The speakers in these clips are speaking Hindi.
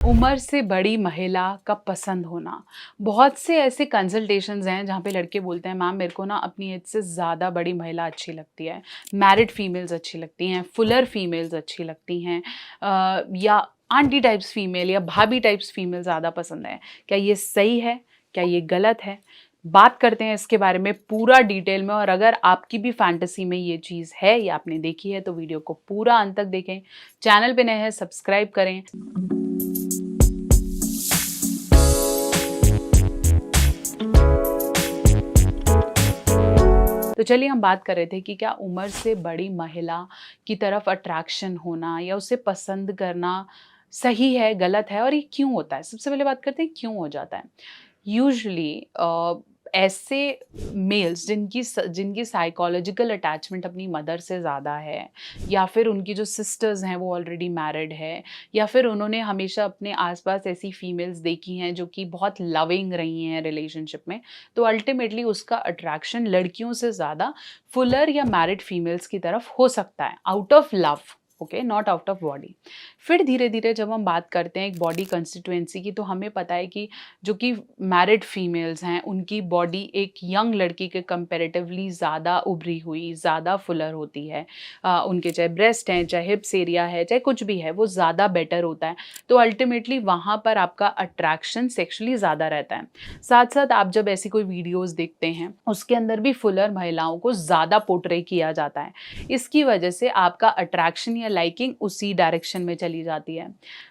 उम्र से बड़ी महिला का पसंद होना। बहुत से ऐसे कंसल्टेशंस हैं जहाँ पे लड़के बोलते हैं मैम मेरे को ना अपनी एज से ज़्यादा बड़ी महिला अच्छी लगती है, मैरिड फीमेल्स अच्छी लगती हैं, फुलर फीमेल्स अच्छी लगती हैं, या आंटी टाइप्स फीमेल या भाभी टाइप्स फीमेल ज़्यादा पसंद है। क्या ये सही है? क्या ये गलत है? बात करते हैं इसके बारे में पूरा डिटेल में। और अगर आपकी भी फैंटेसी में ये चीज़ है या आपने देखी है तो वीडियो को पूरा अंत तक देखें। चैनल पे नए हैं सब्सक्राइब करें। तो चलिए हम बात कर रहे थे कि क्या उम्र से बड़ी महिला की तरफ अट्रैक्शन होना या उसे पसंद करना सही है, गलत है और ये क्यों होता है? सबसे पहले बात करते हैं क्यों हो जाता है। यूजुअली ऐसे मेल्स जिनकी साइकोलॉजिकल अटैचमेंट अपनी मदर से ज़्यादा है, या फिर उनकी जो सिस्टर्स हैं वो ऑलरेडी मैरिड है, या फिर उन्होंने हमेशा अपने आसपास ऐसी फीमेल्स देखी हैं जो कि बहुत लविंग रही हैं रिलेशनशिप में, तो अल्टीमेटली उसका अट्रैक्शन लड़कियों से ज़्यादा फुलर या मैरिड फीमेल्स की तरफ हो सकता है, out of love, okay, not out of body. फिर धीरे धीरे जब हम बात करते हैं एक बॉडी कंस्टिट्यूएंसी की, तो हमें पता है कि जो कि मैरिड फीमेल्स हैं उनकी बॉडी एक यंग लड़की के कंपैरेटिवली ज़्यादा उभरी हुई, ज़्यादा फुलर होती है। उनके चाहे ब्रेस्ट हैं, चाहे हिप्स एरिया है, चाहे कुछ भी है, वो ज़्यादा बेटर होता है। तो अल्टीमेटली वहाँ पर आपका अट्रैक्शन सेक्शुअली ज़्यादा रहता है। साथ साथ आप जब ऐसी कोई वीडियोज़ देखते हैं उसके अंदर भी फुलर महिलाओं को ज़्यादा पोर्ट्रे किया जाता है। इसकी वजह से आपका अट्रैक्शन या लाइकिंग उसी डायरेक्शन में चली जाती है।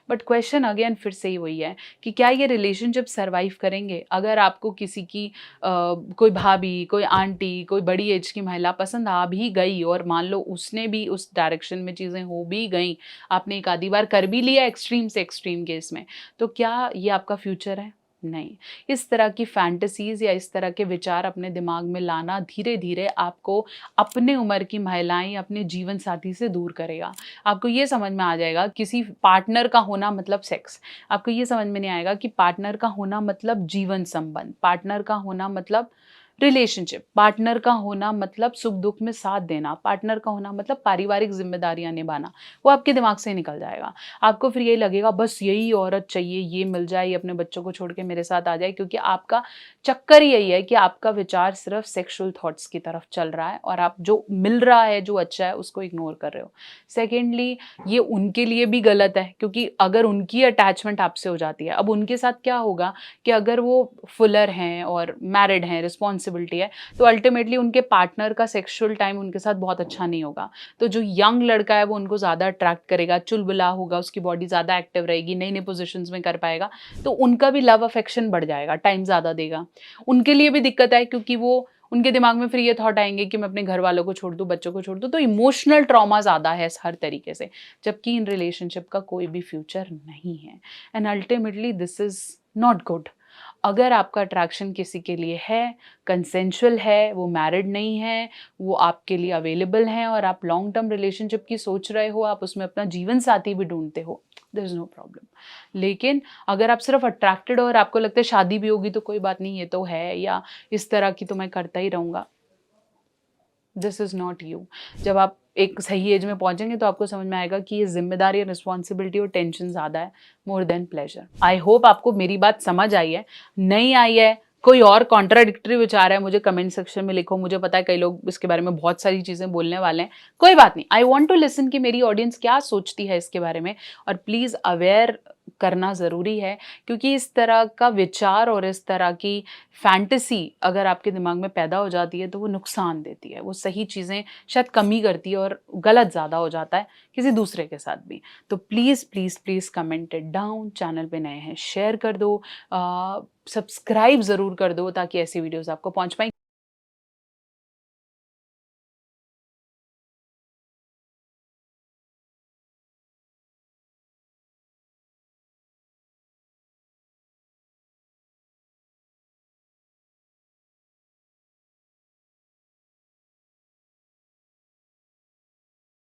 बट क्वेश्चन अगेन फिर से ही वही है कि क्या ये रिलेशनशिप सर्वाइव करेंगे? अगर आपको किसी की कोई भाभी, कोई आंटी, कोई बड़ी एज की महिला पसंद आ भी गई और मान लो उसने भी उस डायरेक्शन में चीज़ें हो भी गई, आपने एक आधी बार कर भी लिया एक्सट्रीम से एक्सट्रीम केस में, तो क्या ये आपका फ्यूचर है? नहीं। इस तरह की फैंटेसीज़ या इस तरह के विचार अपने दिमाग में लाना धीरे-धीरे आपको अपने उम्र की महिलाएँ या अपने जीवन साथी से दूर करेगा। आपको ये समझ में आ जाएगा किसी पार्टनर का होना मतलब सेक्स। आपको ये समझ में नहीं आएगा कि पार्टनर का होना मतलब जीवन संबंध, पार्टनर का होना मतलब रिलेशनशिप, पार्टनर का होना मतलब सुख-दुःख में साथ देना, पार्टनर का होना मतलब पारिवारिक ज़िम्मेदारियाँ निभाना। वो आपके दिमाग से निकल जाएगा। आपको फिर यही लगेगा बस यही औरत चाहिए, ये मिल जाए, ये अपने बच्चों को छोड़ के मेरे साथ आ जाए, क्योंकि आपका चक्कर ही यही है कि आपका विचार सिर्फ़ सेक्सुअल थॉट्स की तरफ चल रहा है और आप जो मिल रहा है, जो अच्छा है, उसको इग्नोर कर रहे हो। सेकेंडली, ये उनके लिए भी गलत है, क्योंकि अगर उनकी अटैचमेंट आपसे हो जाती है, अब उनके साथ क्या होगा कि अगर वो फुलर हैं और मैरिड हैं, रिस्पॉन्सिबिलिटी है, तो अल्टीमेटली उनके पार्टनर का सेक्सुअल टाइम उनके साथ बहुत अच्छा नहीं होगा। तो जो यंग लड़का है वो उनको ज़्यादा अट्रैक्ट करेगा, चुलबुला होगा, उसकी बॉडी ज़्यादा एक्टिव रहेगी, नई-नई पोज़ीशंस में कर पाएगा, तो उनका भी लव अफेक्शन बढ़ जाएगा, टाइम ज़्यादा देगा। उनके लिए भी दिक्कत है, क्योंकि वो उनके दिमाग में फिर ये थॉट आएँगे कि मैं अपने घर वालों को छोड़ दूँ, बच्चों को छोड़ दूँ, तो इमोशनल ट्रॉमा ज़्यादा है हर तरीके से, जबकि इन रिलेशनशिप का कोई भी फ्यूचर नहीं है। And ultimately this is not good. अगर आपका अट्रैक्शन किसी के लिए है, कंसेंशुअल है, वो मैरिड नहीं है, वो आपके लिए अवेलेबल हैं और आप लॉन्ग टर्म रिलेशनशिप की सोच रहे हो, आप उसमें अपना जीवन साथी भी ढूँढते हो, देयर इज़ नो प्रॉब्लम। लेकिन अगर आप सिर्फ़ अट्रैक्टेड हो और आपको लगता है शादी भी होगी तो कोई बात नहीं, ये तो है, या इस तरह की तो मैं करता ही रहूँगा, दिस इज़ नॉट यू। जब आप एक सही एज में पहुँचेंगे तो आपको समझ में आएगा कि ये ज़िम्मेदारी, रिस्पॉन्सिबिलिटी और टेंशन ज़्यादा है more than pleasure. I hope आपको मेरी बात समझ आई है। नहीं आई है, कोई और कॉन्ट्राडिक्टरी विचार है, मुझे कमेंट सेक्शन में लिखो। मुझे पता है कई लोग इसके बारे में बहुत सारी चीज़ें बोलने वाले हैं। कोई बात नहीं, आई वांट टू लिसन कि मेरी ऑडियंस क्या सोचती है इसके बारे में, और प्लीज़ अवेयर करना ज़रूरी है, क्योंकि इस तरह का विचार और इस तरह की फैंटेसी अगर आपके दिमाग में पैदा हो जाती है तो वो नुकसान देती है। वो सही चीज़ें शायद कमी करती है और गलत ज़्यादा हो जाता है किसी दूसरे के साथ भी। तो please, please, please comment it down. Channel पे नए हैं शेयर कर दो, सब्सक्राइब ज़रूर कर दो ताकि ऐसी वीडियोज़ आपको पहुँच पाएँ।